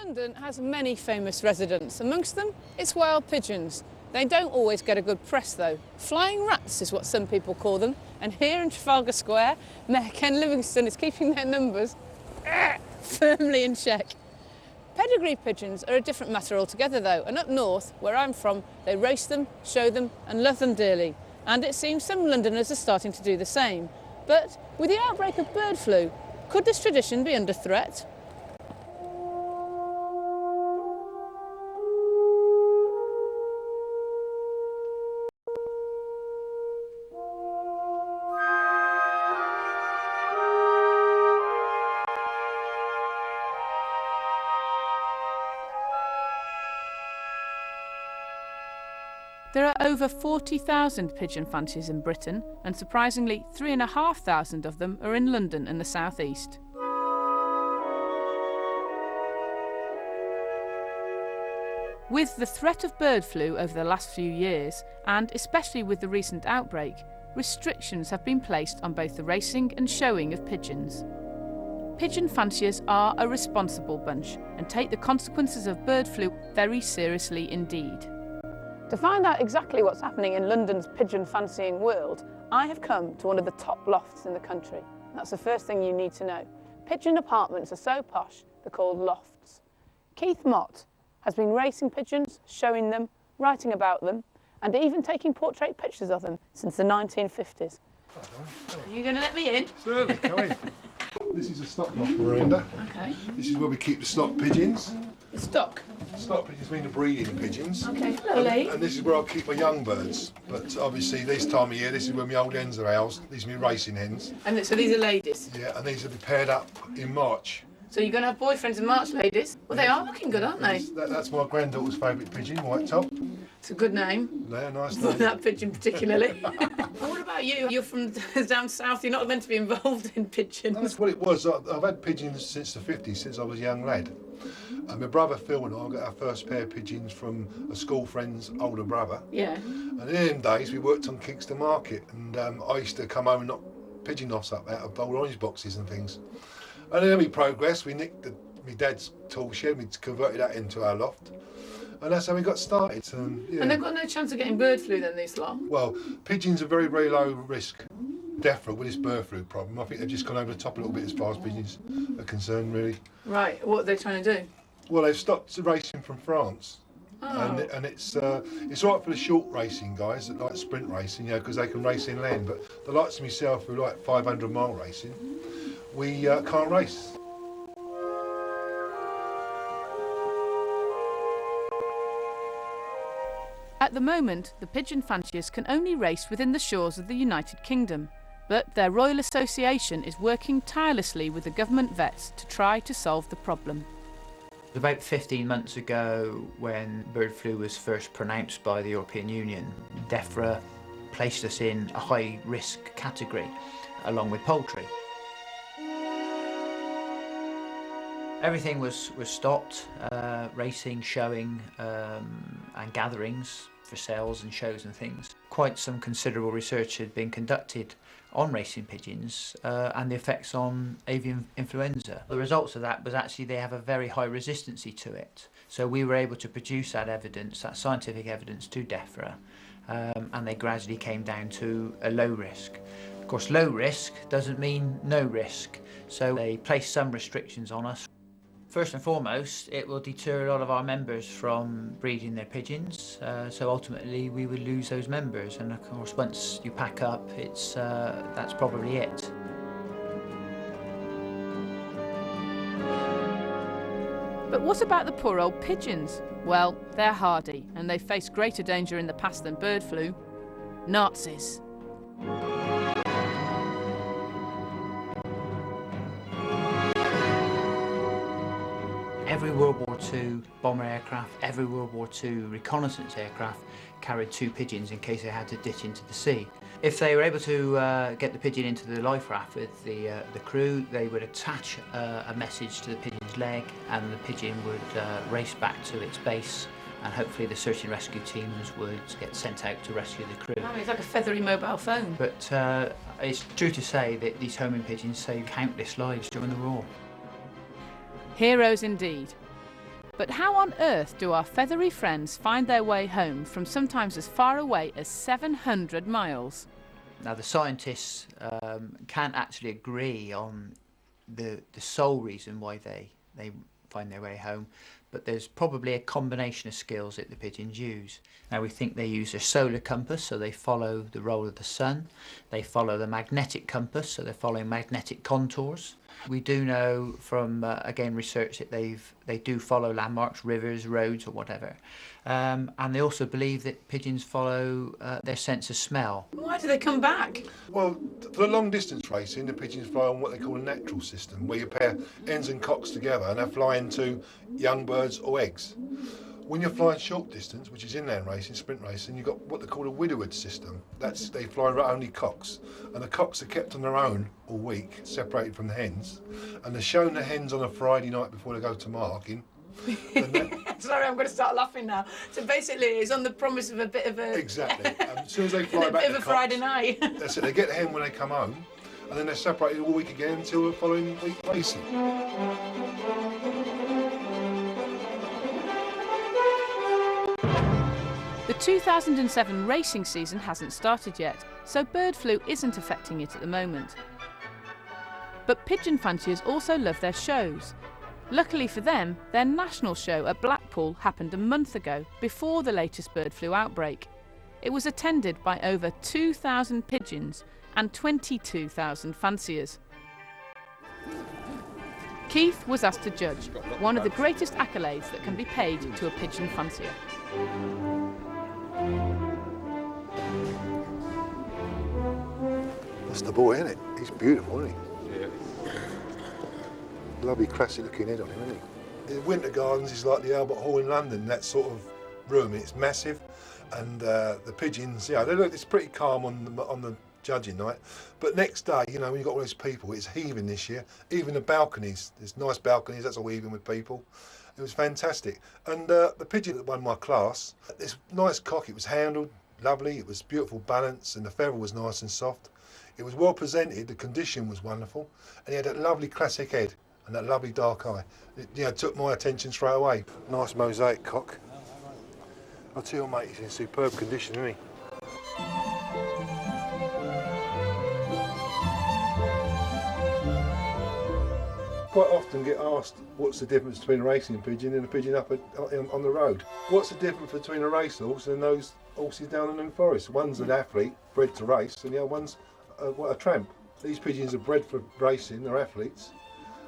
London has many famous residents. Amongst them, it's wild pigeons. They don't always get a good press though. Flying rats is what some people call them. And here in Trafalgar Square, Mayor Ken Livingstone is keeping their numbers firmly in check. Pedigree pigeons are a different matter altogether though. And up north, where I'm from, they race them, show them and love them dearly. And it seems some Londoners are starting to do the same. But with the outbreak of bird flu, could this tradition be under threat? There are over 40,000 pigeon fanciers in Britain, and surprisingly 3,500 of them are in London and the South East. With the threat of bird flu over the last few years, and especially with the recent outbreak, restrictions have been placed on both the racing and showing of pigeons. Pigeon fanciers are a responsible bunch and take the consequences of bird flu very seriously indeed. To find out exactly what's happening in London's pigeon fancying world, I have come to one of the top lofts in the country. That's the first thing you need to know. Pigeon apartments are so posh, they're called lofts. Keith Mott has been racing pigeons, showing them, writing about them, and even taking portrait pictures of them since the 1950s. Are you going to let me in? Certainly, come in. This is a stock loft veranda. Okay. This is where we keep the stock pigeons. The stock? Stock pigeons mean the breeding pigeons. Okay, hello Lee. And this is where I keep my young birds. But obviously this time of year, this is where my old hens are housed. These are my racing hens. And so these are ladies? Yeah, and these will be paired up in March. So you're going to have boyfriends in March, ladies? Well, they are looking good, aren't they? That's my granddaughter's favourite pigeon, white top. It's a good name. Yeah, nice For name. that pigeon particularly. Well, what about you? You're from down south, you're not meant to be involved in pigeons. That's what it was. I've had pigeons since the 50s, since I was a young lad. And my brother Phil and I got our first pair of pigeons from a school friend's older brother. Yeah. And in them days we worked on Kingston Market, and I used to come home and knock pigeon offs up out of old orange boxes and things. And then we progressed, we nicked my dad's tool shed, we converted that into our loft. And that's how we got started. Yeah. And they've got no chance of getting bird flu then, these lot? Well, pigeons are very, very low risk. Definitely with this bird flu problem. I think they've just gone over the top a little bit as far as pigeons are concerned, really. Right, what are they trying to do? Well, they've stopped racing from France. Oh. And it's all right for the short racing guys that like sprint racing, you know, because they can race inland. But the likes of myself who like 500-mile racing, we can't race. At the moment, the pigeon fanciers can only race within the shores of the United Kingdom, but their Royal Association is working tirelessly with the government vets to try to solve the problem. About 15 months ago, when bird flu was first pronounced by the European Union, DEFRA placed us in a high risk category, along with poultry. Everything was stopped, racing, showing and gatherings for sales and shows and things. Quite some considerable research had been conducted on racing pigeons and the effects on avian influenza. The results of that was actually they have a very high resistancy to it. So we were able to produce that evidence, that scientific evidence to DEFRA, and they gradually came down to a low risk. Of course, low risk doesn't mean no risk, so they placed some restrictions on us. First and foremost, it will deter a lot of our members from breeding their pigeons, so ultimately we would lose those members, and of course once you pack up, that's probably it. But what about the poor old pigeons? Well, they're hardy, and they've faced greater danger in the past than bird flu. Nazis. Every World War II bomber aircraft, every World War II reconnaissance aircraft carried 2 pigeons in case they had to ditch into the sea. If they were able to get the pigeon into the life raft with the crew, they would attach a message to the pigeon's leg, and the pigeon would race back to its base, and hopefully the search and rescue teams would get sent out to rescue the crew. Oh, it's like a feathery mobile phone. But it's true to say that these homing pigeons saved countless lives during the war. Heroes indeed. But how on earth do our feathery friends find their way home from sometimes as far away as 700 miles? Now, the scientists can't actually agree on the sole reason why they find their way home, but there's probably a combination of skills that the pigeons use. Now, we think they use a solar compass, so they follow the roll of the sun. They follow the magnetic compass, so they're following magnetic contours. We do know from, again, research that they do follow landmarks, rivers, roads or whatever. And they also believe that pigeons follow their sense of smell. Why do they come back? Well, for the long distance racing, the pigeons fly on what they call a natural system, where you pair hens and cocks together and they fly into young birds or eggs. When you're flying short distance, which is inland racing, sprint racing, you've got what they call a widowed system. That's they fly only cocks, and the cocks are kept on their own all week, separated from the hens, and they're shown the hens on a Friday night before they go to marking. Sorry, I'm going to start laughing now. So basically, it's on the promise of a bit of a... Exactly. As soon as they fly back, a bit of a Friday night. That's it. They get the hen when they come home, and then they're separated all week again until the following week racing. The 2007 racing season hasn't started yet, so bird flu isn't affecting it at the moment. But pigeon fanciers also love their shows. Luckily for them, their national show at Blackpool happened a month ago, before the latest bird flu outbreak. It was attended by over 2,000 pigeons and 22,000 fanciers. Keith was asked to judge, one of the greatest accolades that can be paid to a pigeon fancier. That's the boy, isn't it? He's beautiful, isn't he? Yeah. Lovely classic looking head on him, isn't he? The Winter Gardens is like the Albert Hall in London, that sort of room. It's massive, and the pigeons, yeah, they look. It's pretty calm on the judging night, but next day, you know, when you've got all those people, it's heaving this year. Even the balconies, there's nice balconies. That's all heaving with people. It was fantastic, and the pigeon that won my class, this nice cock. It was handled lovely. It was beautiful balance, and the feather was nice and soft. It was well presented, the condition was wonderful, and he had that lovely classic head and that lovely dark eye. It, you know, took my attention straight away. Nice mosaic cock. I'll tell you, mate, he's in superb condition, isn't he? Quite often get asked what's the difference between a racing pigeon and a pigeon up on the road. What's the difference between a racehorse and those horses down in the forest? One's an athlete, bred to race, and the other one's a tramp. These pigeons are bred for racing, they're athletes,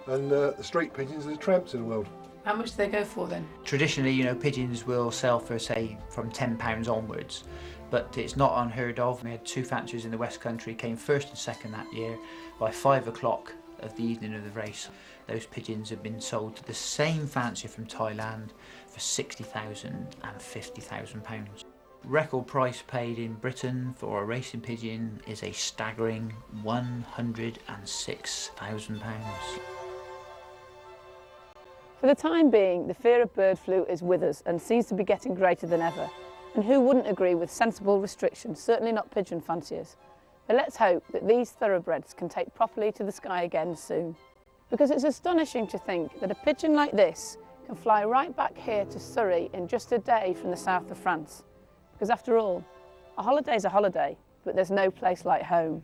and the street pigeons are the tramps in the world. How much do they go for then? Traditionally, you know, pigeons will sell for, say, from £10 onwards, but it's not unheard of. We had 2 fanciers in the West Country, came first and second that year. By 5 o'clock of the evening of the race, those pigeons have been sold to the same fancier from Thailand for £60,000 and £50,000. Record price paid in Britain for a racing pigeon is a staggering £106,000. For the time being, the fear of bird flu is with us and seems to be getting greater than ever. And who wouldn't agree with sensible restrictions, certainly not pigeon fanciers. But let's hope that these thoroughbreds can take properly to the sky again soon. Because it's astonishing to think that a pigeon like this can fly right back here to Surrey in just a day from the south of France. Because after all, a holiday's a holiday, but there's no place like home.